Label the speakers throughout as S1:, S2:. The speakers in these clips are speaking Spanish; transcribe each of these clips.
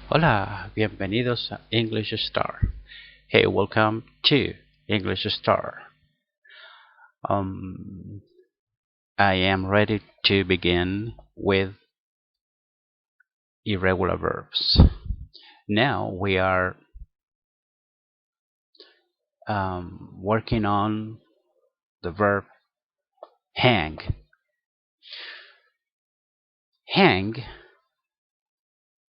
S1: Hola, bienvenidos a English Star. Hey, welcome to English Star. I am ready to begin with irregular verbs. Now we are working on the verb hang. Hang,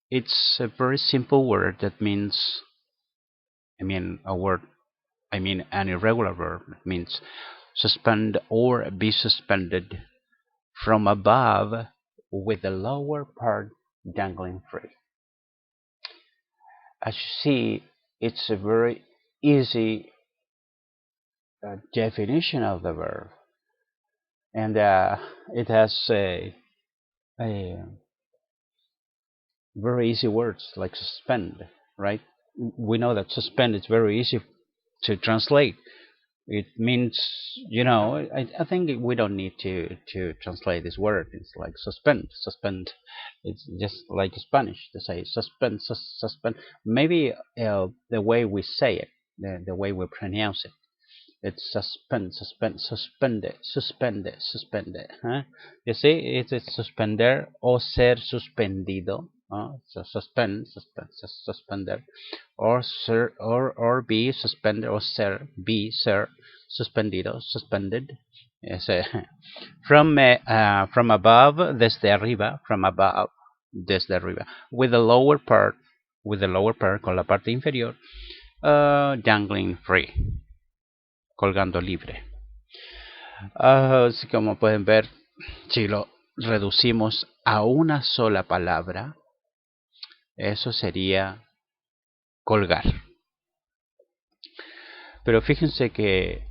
S1: it's a very simple word that means, an irregular verb. It means suspend or be suspended from above with the lower part dangling free. As you see, it's a very easy definition of the verb, and it has a very easy words like suspend, right? We know that suspend is very easy to translate. It means, I think we don't need to translate this word. It's like suspend. It's just like Spanish to say suspend, suspend. Maybe the way we say it, the way we pronounce it, it's suspende. Huh? You see, it's suspender o ser suspendido. So suspender, or be suspended, or be suspendido, suspended. Yes, from above, desde arriba, with the lower part, con la parte inferior, dangling free, colgando libre. Así como pueden ver, si lo reducimos a una sola palabra, eso sería colgar. Pero fíjense que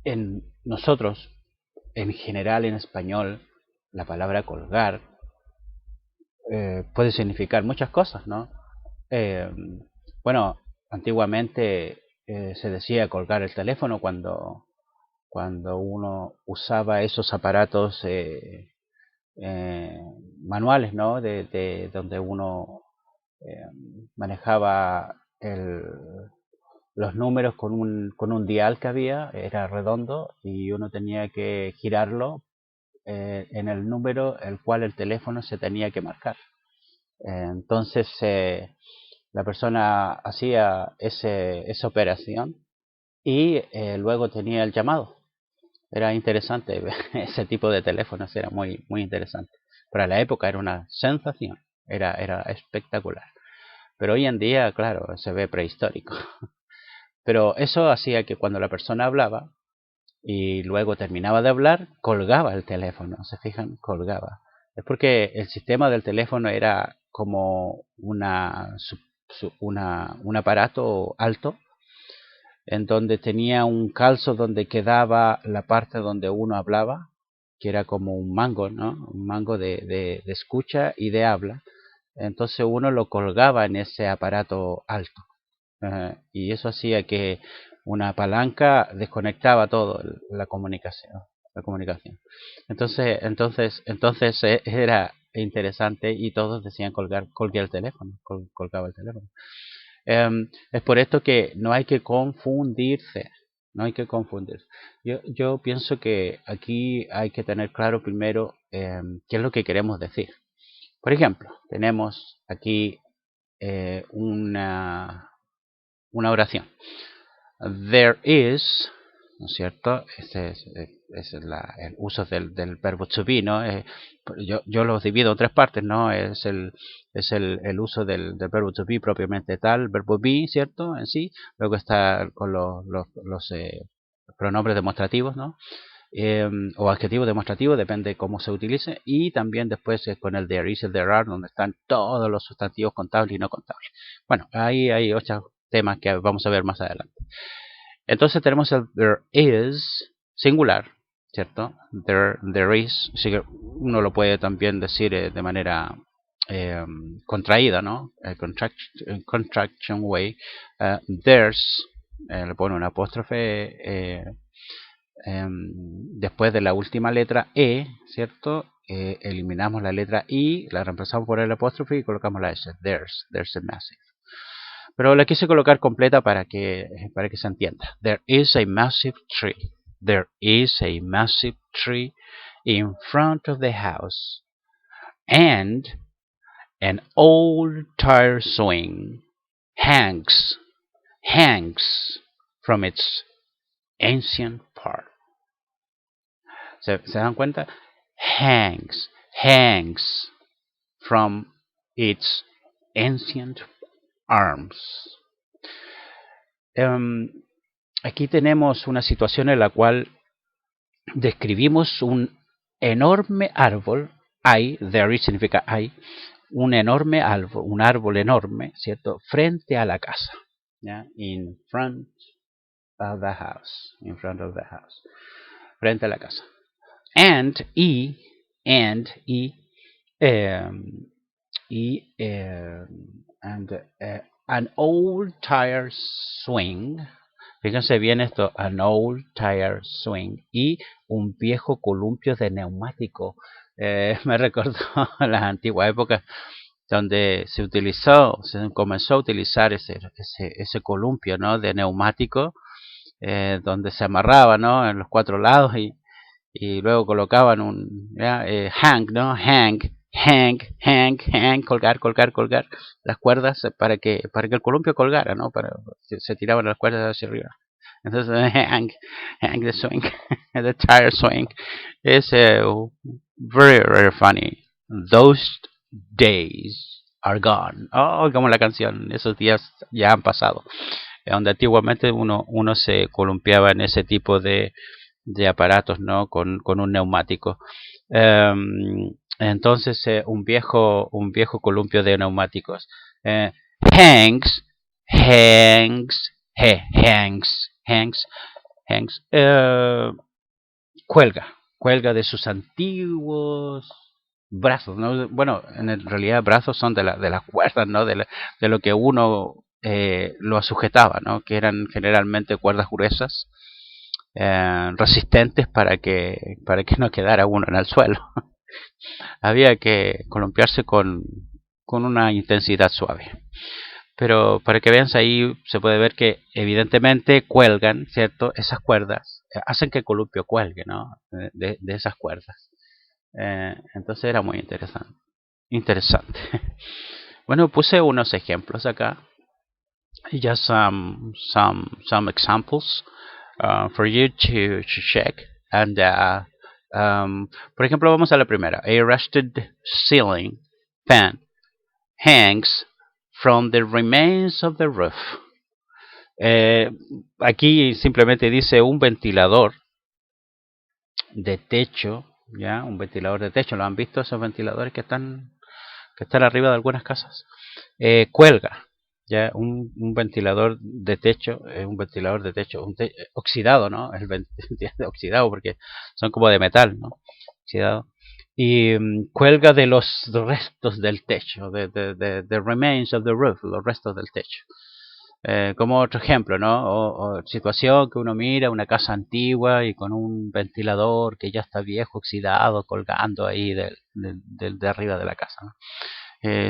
S1: en nosotros, en general en español, la palabra colgar puede significar muchas cosas, ¿no? Bueno, antiguamente se decía colgar el teléfono cuando uno usaba esos aparatos manuales, ¿no? De donde uno manejaba los números con un dial que había, era redondo, y uno tenía que girarlo en el número el cual el teléfono se tenía que marcar. Entonces la persona hacía esa operación y luego tenía el llamado. Era interesante, ese tipo de teléfonos era muy, muy interesante. Para la época era una sensación, era espectacular. Pero hoy en día, claro, se ve prehistórico. Pero eso hacía que cuando la persona hablaba y luego terminaba de hablar, colgaba el teléfono. ¿Se fijan? Colgaba. Es porque el sistema del teléfono era como un aparato alto, en donde tenía un calzo donde quedaba la parte donde uno hablaba, que era como un mango, ¿no? Un mango de escucha y de habla. Entonces uno lo colgaba en ese aparato alto. Y eso hacía que una palanca desconectaba todo la comunicación. Entonces era interesante, y todos decían colgué el teléfono, colgaba el teléfono. Es por esto que no hay que confundirse. No hay que confundirse. Yo pienso que aquí hay que tener claro primero qué es lo que queremos decir. Por ejemplo, tenemos aquí una oración. There is, ¿no es cierto? Este es el uso del verbo to be, ¿no? Yo los divido en tres partes, ¿no? Es el uso del verbo to be propiamente tal, verbo be, ¿cierto? En sí. Luego está con los pronombres demostrativos, ¿no? O adjetivos demostrativos, depende cómo se utilice. Y también después con el there is, el there are, donde están todos los sustantivos contables y no contables. Bueno, ahí hay 8 temas que vamos a ver más adelante. Entonces tenemos el there is singular, ¿cierto? There is, uno lo puede también decir de manera contraída, ¿no? Contraction way. There's, le pone un apóstrofe después de la última letra E, ¿cierto? eliminamos la letra I, la reemplazamos por el apóstrofe y colocamos la S. There's a massive. Pero la quise colocar completa para que se entienda. There is a massive tree. There is a massive tree in front of the house. And an old tire swing hangs from its ancient part. ¿Se dan cuenta? Hangs from its ancient arms. Aquí tenemos una situación en la cual describimos un enorme árbol. There is significa hay, un enorme árbol, un árbol enorme, ¿cierto? Frente a la casa, ¿ya? In front of the house, frente a la casa. And an old tire swing. Fíjense bien esto, an old tire swing y un viejo columpio de neumático. Me recordó las antiguas épocas donde se comenzó a utilizar ese columpio, ¿no? De neumático, donde se amarraba, ¿no? En los cuatro lados y luego colocaban un hang, ¿no? Hang, colgar las cuerdas para que el columpio colgara, ¿no? Se tiraban las cuerdas hacia arriba. Entonces hang the swing, the tire swing. Es very, very funny. Those days are gone. Oh, como la canción, esos días ya han pasado. Donde antiguamente uno se columpiaba en ese tipo de aparatos, ¿no? Con un neumático. Entonces un viejo columpio de neumáticos. Hangs, cuelga de sus antiguos brazos, ¿no? Bueno, en realidad brazos son de las cuerdas, ¿no? De lo que uno lo sujetaba, ¿no? Que eran generalmente cuerdas gruesas, resistentes para que no quedara uno en el suelo. Había que columpiarse con una intensidad suave. Pero para que vean, ahí se puede ver que evidentemente cuelgan, ¿cierto? Esas cuerdas hacen que el columpio cuelgue, ¿no? De esas cuerdas. Entonces era muy interesante. Bueno, puse unos ejemplos acá. Just some examples for you to check. And por ejemplo, vamos a la primera. A rusted ceiling fan hangs from the remains of the roof. Aquí simplemente dice un ventilador de techo, ya, un ventilador de techo. ¿Lo han visto esos ventiladores que están arriba de algunas casas? Cuelga, ya, un ventilador de techo, oxidado, ¿no? Oxidado porque son como de metal, ¿no? Oxidado. Y cuelga de los restos del techo, the remains of the roof, los restos del techo. Como otro ejemplo, ¿no? O situación que uno mira, una casa antigua y con un ventilador que ya está viejo, oxidado, colgando ahí de arriba de la casa, ¿no?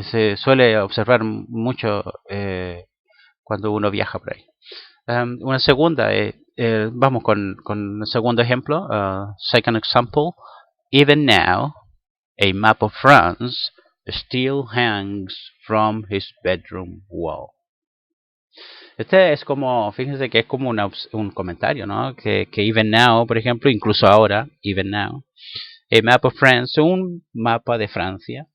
S1: Se suele observar mucho cuando uno viaja por ahí. Una segunda, vamos con un segundo ejemplo. Second example, even now, a map of France still hangs from his bedroom wall. Este es como, fíjense que es como un comentario, ¿no? Que even now, por ejemplo, incluso ahora, even now, a map of France, un mapa de Francia,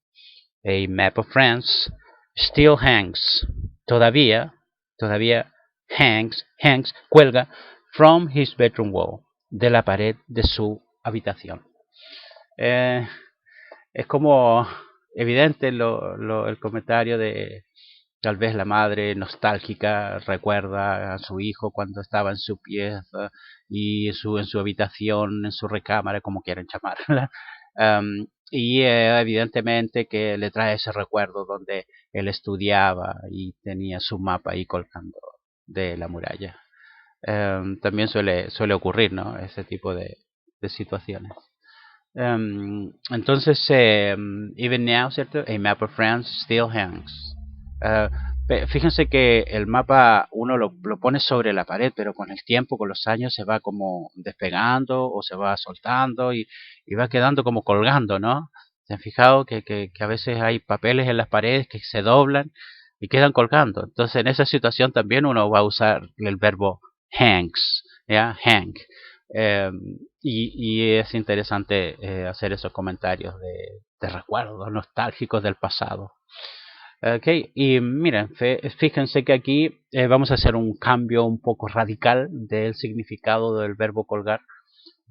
S1: a map of France still hangs, todavía cuelga from his bedroom wall, de la pared de su habitación. Es como evidente el comentario de tal vez la madre nostálgica recuerda a su hijo cuando estaba en su pieza y en su habitación, en su recámara, como quieran llamarla. Y evidentemente que le trae ese recuerdo donde él estudiaba y tenía su mapa ahí colgando de la muralla. También suele ocurrir, ¿no? Ese tipo de situaciones. Entonces, even now, ¿cierto? A map of France still hangs. Eh, Fíjense que el mapa uno lo pone sobre la pared, pero con el tiempo, con los años, se va como despegando o se va soltando y va quedando como colgando, ¿no? ¿Se han fijado que a veces hay papeles en las paredes que se doblan y quedan colgando? Entonces, en esa situación también uno va a usar el verbo hangs, ¿ya? Hang. Eh, y es interesante hacer esos comentarios de recuerdos nostálgicos del pasado. Ok, y miren, fíjense que aquí vamos a hacer un cambio un poco radical del significado del verbo colgar,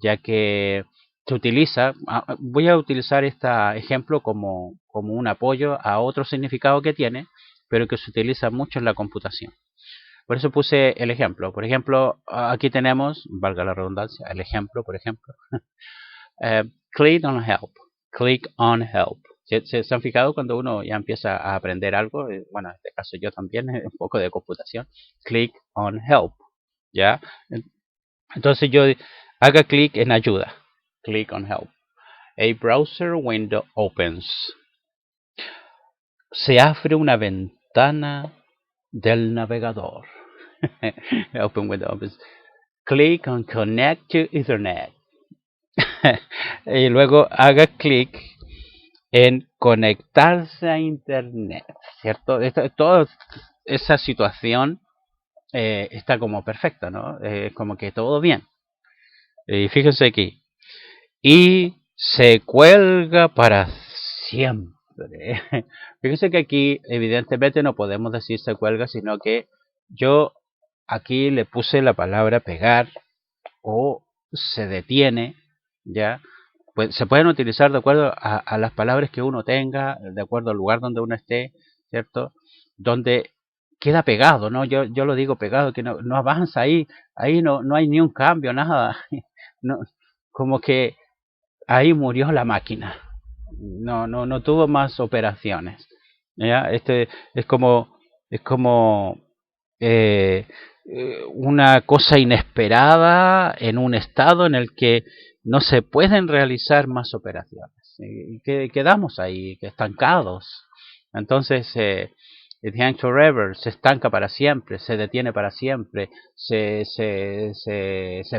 S1: ya que se utiliza, voy a utilizar este ejemplo como un apoyo a otro significado que tiene, pero que se utiliza mucho en la computación. Por eso puse el ejemplo. Por ejemplo, aquí tenemos, valga la redundancia, el ejemplo, por ejemplo, click on help. Click on help. ¿Se han fijado cuando uno ya empieza a aprender algo? Bueno, en este caso yo también, un poco de computación. Click on help. ¿Ya? Entonces yo haga clic en ayuda. Click on help. A browser window opens. Se abre una ventana del navegador. Open window opens. Click on connect to Ethernet. Y luego haga clic en conectarse a internet, ¿cierto? Toda esa situación está como perfecta, ¿no? Como que todo bien. Y fíjense aquí. Y se cuelga para siempre. Fíjense que aquí evidentemente no podemos decir se cuelga, sino que yo aquí le puse la palabra pegar o se detiene, ¿ya? Pues se pueden utilizar de acuerdo a las palabras que uno tenga, de acuerdo al lugar donde uno esté, ¿cierto? Donde queda pegado, ¿no? Yo lo digo pegado, que no avanza ahí no hay ni un cambio, nada. No, como que ahí murió la máquina. No tuvo más operaciones. ¿Ya? Este es como eh, una cosa inesperada en un estado en el que no se pueden realizar más operaciones. Y quedamos ahí, estancados. Entonces, it hangs forever, se estanca para siempre, se detiene para siempre, se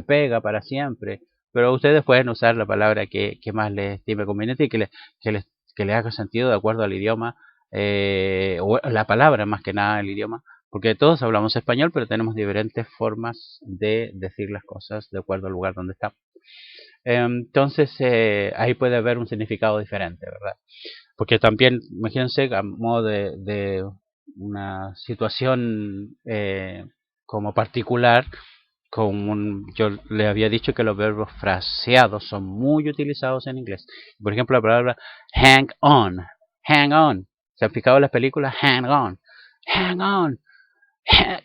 S1: pega para siempre. Pero ustedes pueden usar la palabra que más les estime conveniente y que les, que les haga sentido de acuerdo al idioma, o la palabra más que nada el idioma, porque todos hablamos español, pero tenemos diferentes formas de decir las cosas de acuerdo al lugar donde estamos. Entonces, ahí puede haber un significado diferente, ¿verdad? Porque también, imagínense, a modo de una situación como particular, yo le había dicho que los verbos fraseados son muy utilizados en inglés. Por ejemplo, la palabra hang on, hang on. ¿Se han fijado en las películas? Hang on, hang on, hang,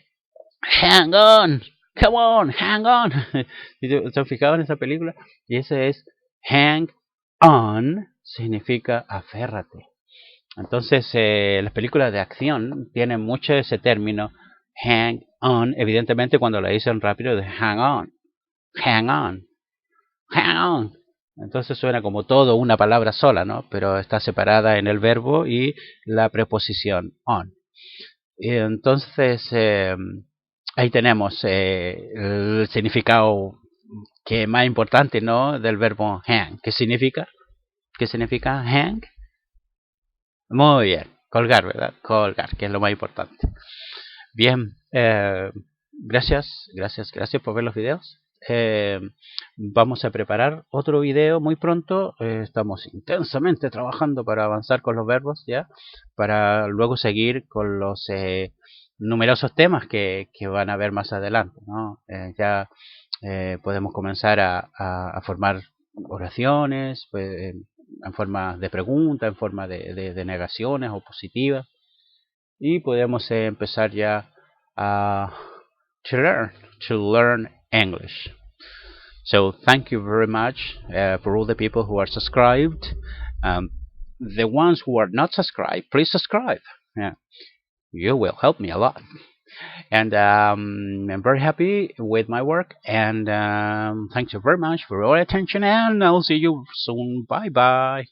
S1: hang on, come on, hang on. ¿Se han fijado en esa película? Y ese es hang on, significa aférrate. Entonces, las películas de acción tienen mucho ese término hang on, evidentemente cuando lo dicen rápido de hang on, hang on, hang on. Entonces suena como todo una palabra sola, ¿no? Pero está separada en el verbo y la preposición on. Y entonces, ahí tenemos el significado que más importante, ¿no? Del verbo hang. ¿Qué significa? ¿Qué significa hang? Muy bien, colgar, ¿verdad? Colgar, que es lo más importante. Bien, gracias por ver los videos. Vamos a preparar otro video muy pronto. Estamos intensamente trabajando para avanzar con los verbos, ¿ya? Para luego seguir con los numerosos temas que van a ver más adelante, ¿no? Ya podemos comenzar a formar oraciones, pues, en forma de pregunta, en forma de negaciones o positivas. Y podemos empezar ya a to learn English. So thank you very much for all the people who are subscribed. The ones who are not subscribed, please subscribe. Yeah, you will help me a lot. And I'm very happy with my work. And thank you very much for your attention. And I'll see you soon. Bye bye.